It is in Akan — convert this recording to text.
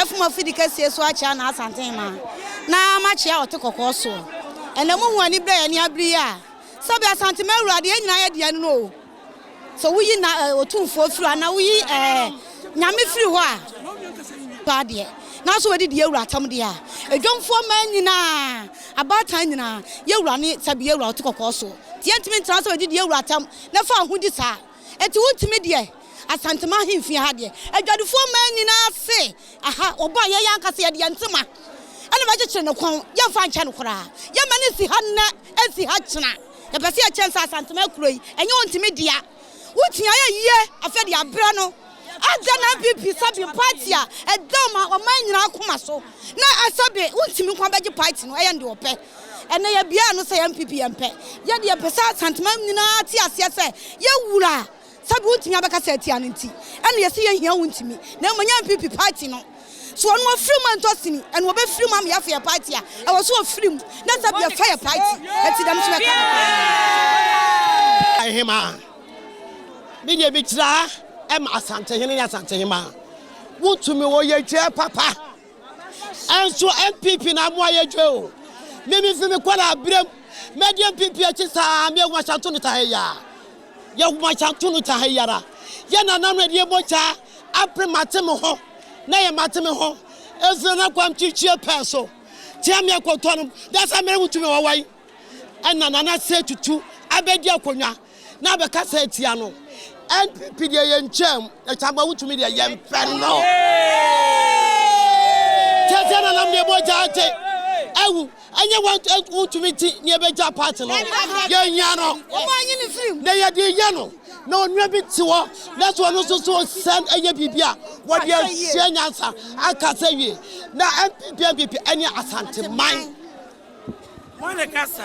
from a Fidicus, so I can Asante ma. Na much out to Cocoso. And the moon any bear any abria. So be Asante Mera, the end I know. So we na 2 4 3 now we Nyame free wa. Bad ye. Now so did you ratam dia. A young 4 men na about time na you run it sabi you to Cocoso. The intimate transfer did you ratam. Never who this are. And to ultimate Asante ma himfi hade. E dwade 4 men na se. Aha oba ye yanka se de ntema. Ana ba je no kon ye fa ncha no kora. Ye mane si ha na esi ha chena. Ye pese ye chensa Asante ma kuro yi. Enye ontime dia. Wutia ye afa de abra no. Ada NPP sabi party a edama o man nyina akoma so. Na asabe ontime kwa baje party no eye de ope. Ene ye bia no se NPP empe. Ye de pese Asante ma nyina ti ase se ye wura. Sabi Wontumi abaka se tia nti ene yesi ye hia Wontumi na manya NPP party no so ono afrim antosini ene obe frim am ya fa party a e wo so afrim na sabi ya fa party eti dem so be ka hima me de bi tira em Asante hene ya Asante hima Wontumi wo ye twa papa enso NPP na mo aye twa o me fi me kwala abrem me de NPP achi sa me wa chanto no ta ya ya kuma chanto no ta yara ya na na no de bocha apre matem ho na ye matem ho ezra na kwam chichie peso tia me akoto no that's a mere Wontumi wo wai na na se tutu abedi akonwa na be ka se tia no NPP de ye nchem e chamba Wontumi de ye mpen no tia na nam de bocha ate ewu anya Wontumi ti ne beja party no ye nya no na ye de ye no na onua bi ti wo that's one so send eye bibia wo de ahia nyansa aka se wie na NPP anya Asante man Mo ne kasa